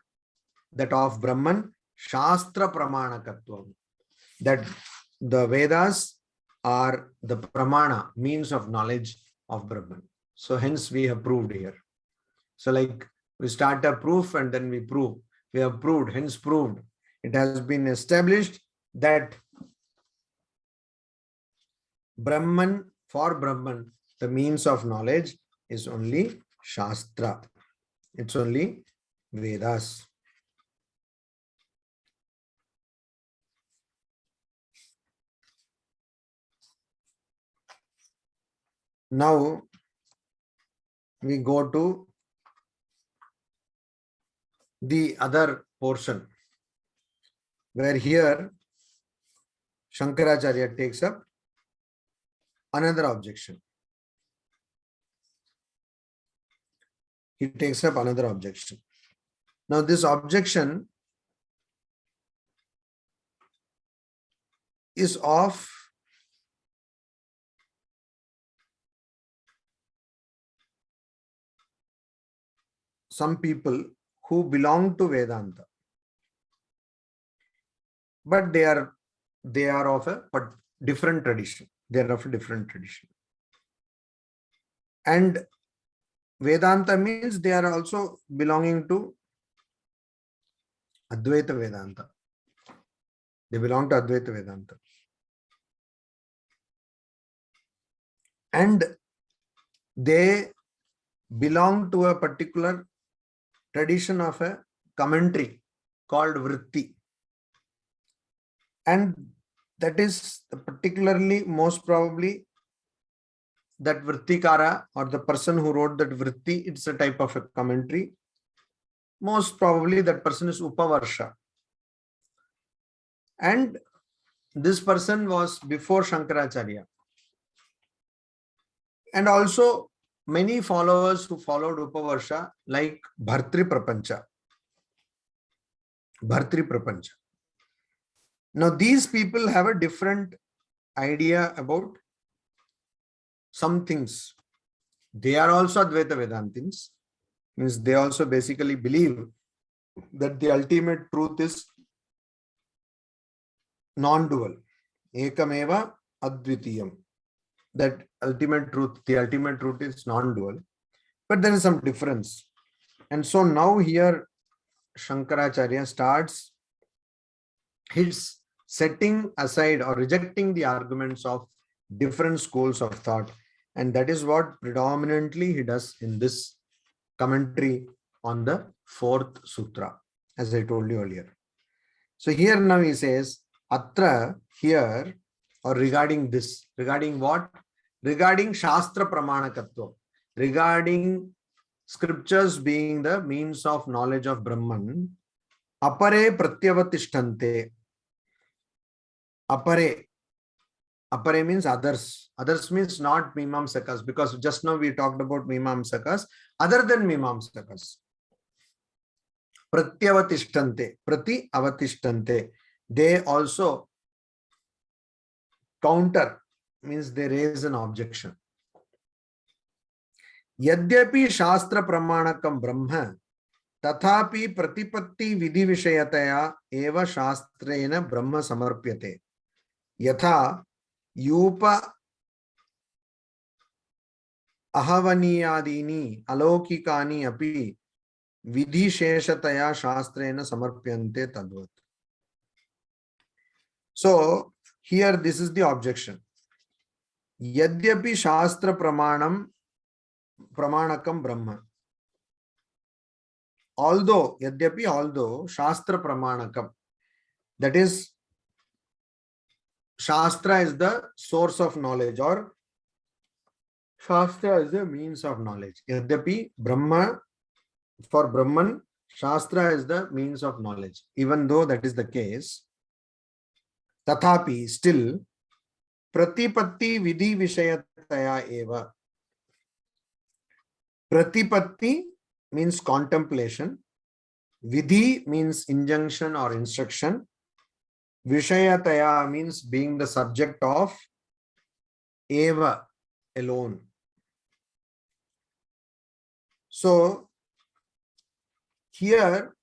that of Brahman, Shastra Pramanakatvam, that the Vedas are the Pramana, means of knowledge of Brahman. So hence we have proved here. So like we start a proof and then we prove. We have proved, hence proved. It has been established that Brahman, for Brahman, the means of knowledge is only Shastra. It's only Vedas. Now we go to the other portion, where here Shankaracharya takes up another objection. He takes up another objection. Now this objection is of some people who belong to Vedanta, but they are of a different tradition. They are of a different tradition. And Vedanta means they are also belonging to Advaita Vedanta. They belong to Advaita Vedanta. And they belong to a particular tradition of a commentary called Vritti. And that is particularly, most probably, that Vrittikara, or the person who wrote that Vritti, it's a type of a commentary. Most probably that person is Upavarsha. And this person was before Shankaracharya. And also many followers who followed Upavarsha, like Bhartri Prapancha. Bhartri Prapancha. Now these people have a different idea about some things. They are also Advaita Vedantins, means they also basically believe that the ultimate truth is non-dual. Ekameva Advitiyam. That ultimate truth, the ultimate truth is non-dual. But there is some difference. And so now here Shankaracharya starts his setting aside or rejecting the arguments of different schools of thought. And that is what predominantly he does in this commentary on the fourth sutra, as I told you earlier. So here now he says, Atra, here, or regarding this, regarding what? Regarding Shastra Pramanakatva, regarding scriptures being the means of knowledge of Brahman, Apare Pratyavatishthante. Apare. Apare means others. Others means not Mimamsakas, because just now we talked about Mimamsakas, other than Mimamsakas. Pratyavatishthante. Prati avatishthante. They also counter, means they raise an objection. Yadyapi Shastra Pramanakam Brahma, Tathapi Pratipatti Vidhi Vishayataya Eva Shastrena Brahma Samarpyate. Yatha Yupa Ahavaniyadini Alokikani Api Vidhi Sheshataya Shastrena Samarpyante Tadvat. So here this is the objection. Yadyapi Shastra Pramanakam Brahma. although, yadyapi, although, Shastra Pramanakam, that is, Shastra is the source of knowledge, or Shastra is the means of knowledge. Yadyapi, Brahma, for Brahman, Shastra is the means of knowledge. Even though that is the case, Tathapi, still, Pratipatti Vidhi Vishayataya Eva. Pratipatti means contemplation. Vidhi means injunction or instruction. Vishayataya means being the subject of Eva, alone. So, here,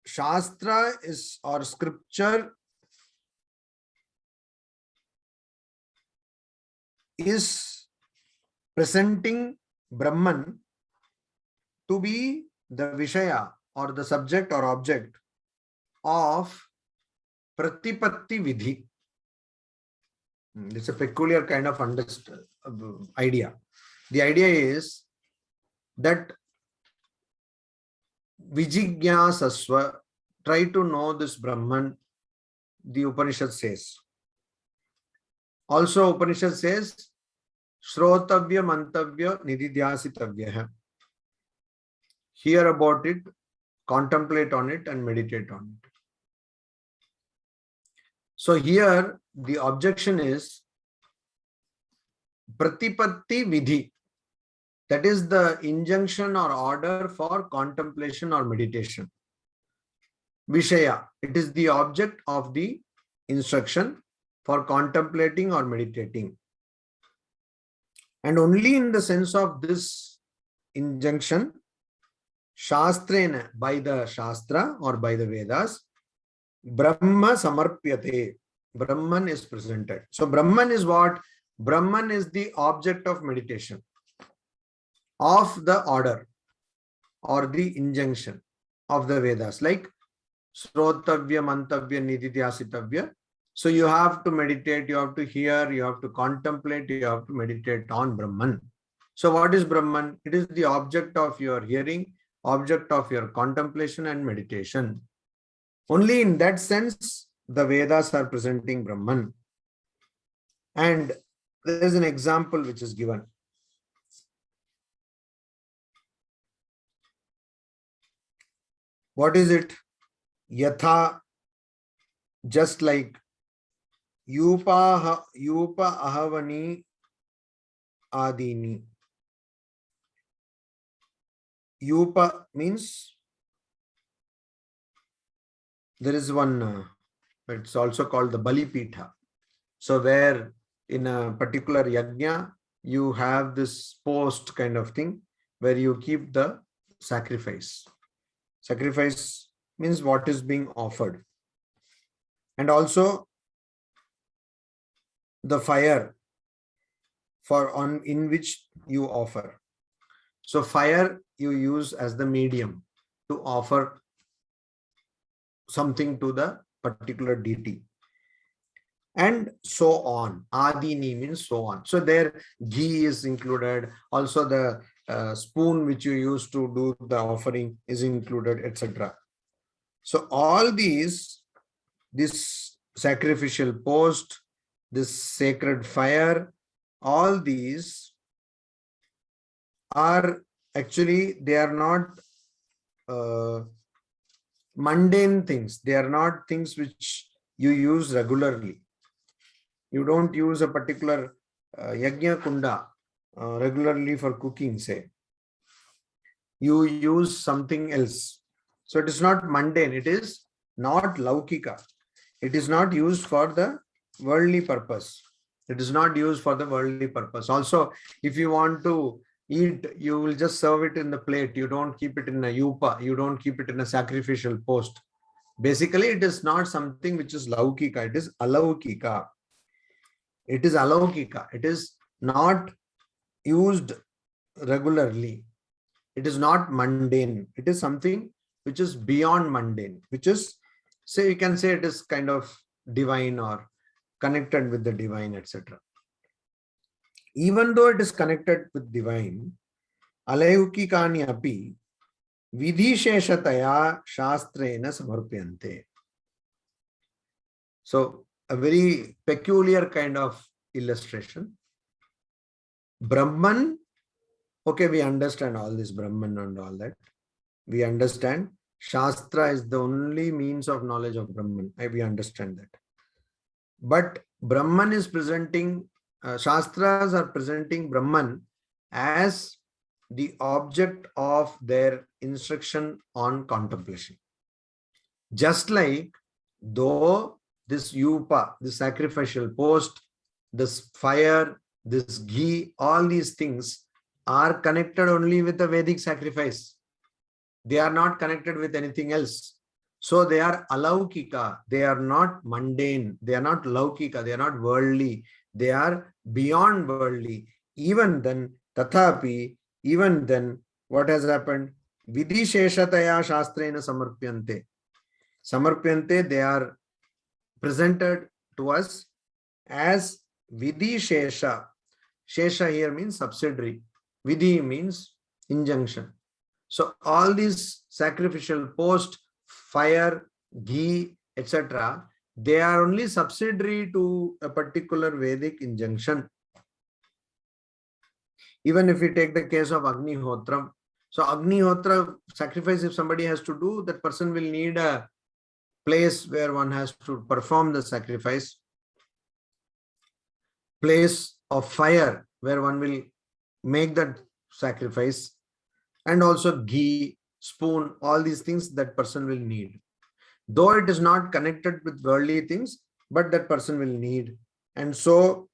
Shastra is, or scripture is presenting Brahman to be the Vishaya, or the subject or object of Pratipatti Vidhi. It's a peculiar kind of idea. The idea is that Vijigyasasva, try to know this Brahman, the Upanishad says. Also, Upanishad says, Shrotavya Mantavya Nididhyasitavya. Hear about it, contemplate on it, and meditate on it. So here, the objection is Pratipatti Vidhi. That is the injunction or order for contemplation or meditation. Vishaya, it is the object of the instruction for contemplating or meditating. And only in the sense of this injunction, Shastrena, by the Shastra or by the Vedas, Brahma Samarpyate, Brahman is presented. So Brahman is what? Brahman is the object of meditation, of the order or the injunction of the Vedas, like Srotavya, Mantavya, Nididhyasitavya. So you have to meditate, you have to hear, you have to contemplate, you have to meditate on Brahman. So what is Brahman? It is the object of your hearing, object of your contemplation and meditation. Only in that sense, the Vedas are presenting Brahman. And there is an example which is given. What is it? Yatha, just like Yupa Ahavani Adini. Yupa means there is one, it's also called the Bali Pitha. So where in a particular yajna, you have this post kind of thing where you keep the sacrifice. Sacrifice means what is being offered. And also the fire in which you offer. So fire you use as the medium to offer something to the particular deity. And so on. Adini means so on. So there ghee is included. Also the spoon which you use to do the offering is included, etc. So all these, this sacrificial post, this sacred fire, all these are actually, they are not mundane things. They are not things which you use regularly. You don't use a particular yajna kunda regularly for cooking, say. You use something else. So it is not mundane. It is not laukika. It is not used for the worldly purpose. It is not used for the worldly purpose. Also, if you want to eat, you will just serve it in the plate. You don't keep it in a yupa. You don't keep it in a sacrificial post. Basically, it is not something which is laukika. It is alaukika. It is alaukika. It is not used regularly. It is not mundane. It is something which is beyond mundane, which is, say, you can say it is kind of divine or connected with the divine, etc. Even though it is connected with divine, alaukikani api, vidisheshataya shastrena samarpyante. So a very peculiar kind of illustration. Brahman, okay, we understand all this Brahman and all that. We understand Shastra is the only means of knowledge of Brahman. We understand that. But Brahman is presenting, Shastras are presenting Brahman as the object of their instruction on contemplation. Just like though this yupa, the sacrificial post, this fire, this ghee, all these things are connected only with the Vedic sacrifice. They are not connected with anything else. So they are alaukika. They are not mundane. They are not laukika. They are not worldly. They are beyond worldly. Even then, tathapi, even then, what has happened? Vidisheshataya shastrena samarpyante. Samarpyante, they are presented to us as vidishesha. Shesha here means subsidiary. Vidhi means injunction. So all these sacrificial post, fire, ghee, etc., they are only subsidiary to a particular Vedic injunction. Even if we take the case of Agnihotra, so Agnihotra sacrifice, if somebody has to do, that person will need a place where one has to perform the sacrifice, place of fire where one will make that sacrifice, and also ghee, spoon, all these things that person will need. Though it is not connected with worldly things, but that person will need. And so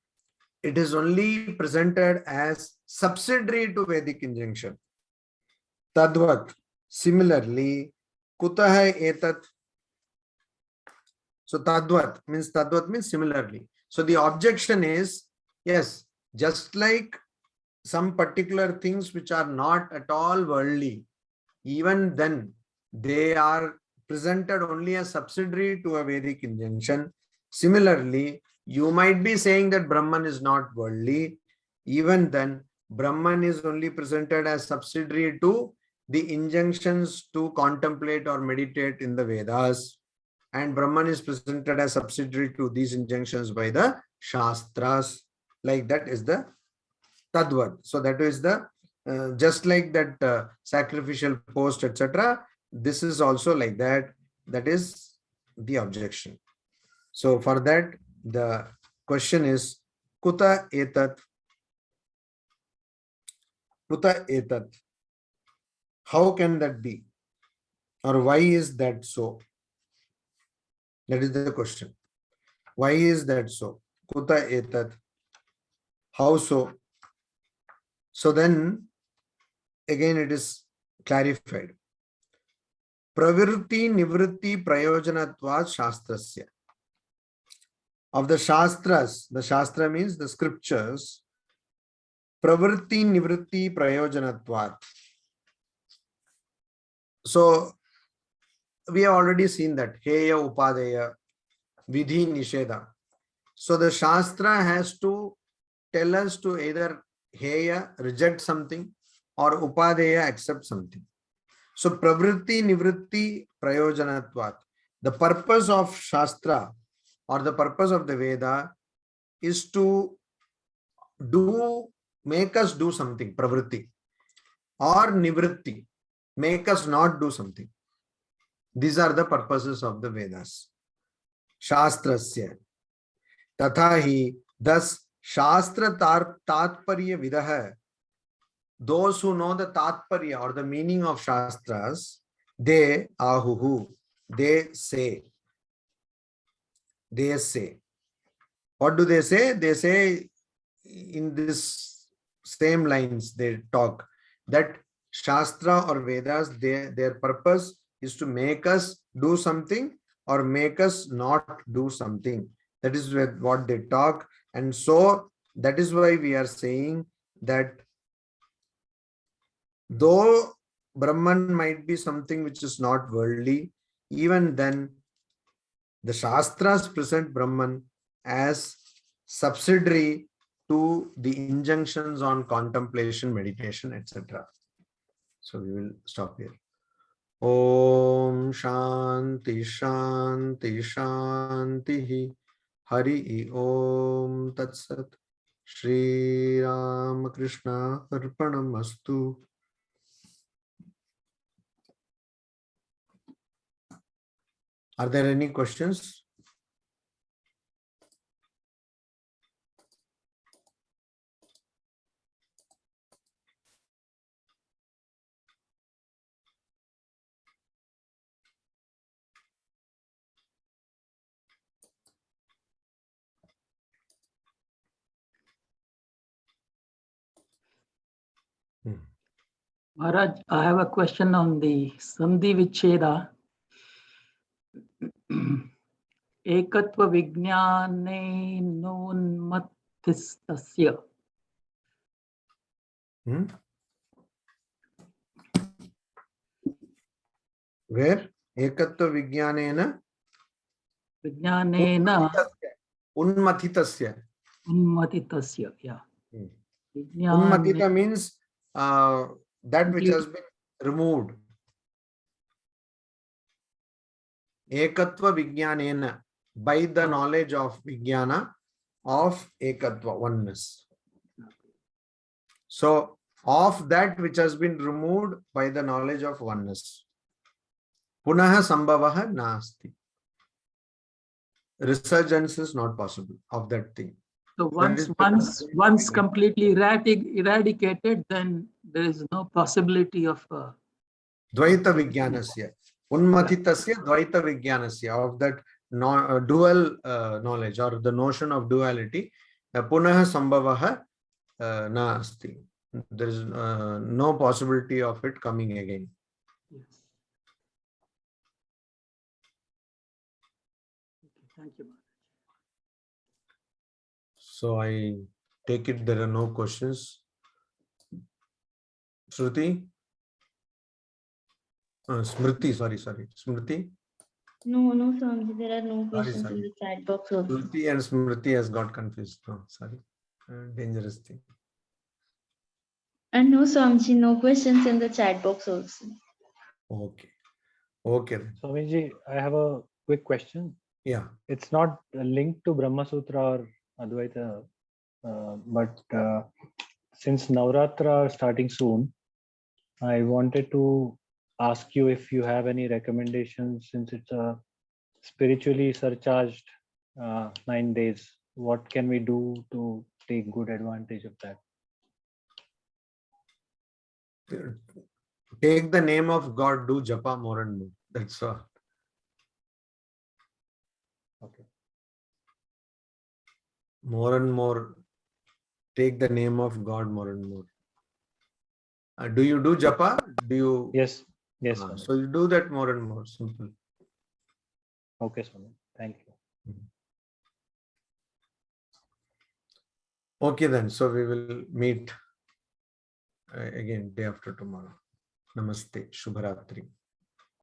it is only presented as subsidiary to Vedic injunction. Tadvat. Similarly, kutaha etat. So tadvat means similarly. So the objection is, yes, just like some particular things which are not at all worldly, even then they are presented only as subsidiary to a Vedic injunction. Similarly, you might be saying that Brahman is not worldly. Even then, Brahman is only presented as subsidiary to the injunctions to contemplate or meditate in the Vedas. And Brahman is presented as subsidiary to these injunctions by the Shastras. Like that is the Tadvat. So that is the, just like that sacrificial post, etc. This is also like that. That is the objection. So for that, the question is, Kuta etat? Kuta etat? How can that be? Or why is that so? That is the question. Why is that so? Kuta etat? How so? So then, again it is clarified. Pravritti nivritti prayojanatvat shastrasya. Of the Shastras, the Shastra means the scriptures, pravritti nivritti prayojanatvat. So we have already seen that heya upadeya, vidhi nisheda. So the Shastra has to tell us to either heya, reject something, or upadeya, accept something. So pravritti nivritti prayojanatvat. The purpose of Shastra or the purpose of the Veda is to make us do something, pravritti, or nivritti, make us not do something. These are the purposes of the Vedas. Shastrasya. Tathahi, thus Shastra tatparya vidaha. Those who know the tatparya or the meaning of Shastras, they ahuhu, they say. They say. What do they say? They say in this same lines, they talk that Shastra or Vedas, their purpose is to make us do something or make us not do something. That is what they talk. And so that is why we are saying that though Brahman might be something which is not worldly, even then the Shastras present Brahman as subsidiary to the injunctions on contemplation, meditation, etc. So we will stop here. Om Shanti Shanti Shanti. Hari Om Tat Sat. Shri Ram Krishna Arpanamastu. Are there any questions? Maharaj, I have a question on the Sandhi Vicheda. Ekatva Vijnane Nonmatistasya. Where? Ekatva Vijnanena Vijnanena Unmatitasya. Unmatitasya. Yeah. Unmatita means that which has been removed. Ekatva Vijnanena, by the knowledge of Vijnana of Ekatva, oneness. So, of that which has been removed by the knowledge of oneness. Punaha Sambhavaha Nasti. Resurgence is not possible of that thing. So once completely eradicated, then there is no possibility of Dvaita Vijnanasya. Unmatitasya Dvaita Vijnanasya, of that dual knowledge or the notion of duality. Punaha Sambhavaha Nasti. There is no possibility of it coming again. Yes. Okay, thank you. So I take it there are no questions. Shruti? Smriti, sorry. Smriti? No, Swamiji, there are no questions in the chat box also. Shruti and Smriti has got confused. No, sorry. Dangerous thing. And no, Swamiji, no questions in the chat box also. Okay. Okay. Swamiji, I have a quick question. Yeah. It's not linked to Brahma Sutra or Advaita, but since Navratra are starting soon, I wanted to ask you if you have any recommendations, since it's a spiritually surcharged 9 days. What can we do to take good advantage of that? Take the name of God, do japa more and more. That's all. Okay. More and more. Take the name of God more and more. Do you do japa? Do you? Yes. Yes. So you do that more and more. Simple. Okay, Swami. Thank you. Okay then. So we will meet again day after tomorrow. Namaste. Shubharatri.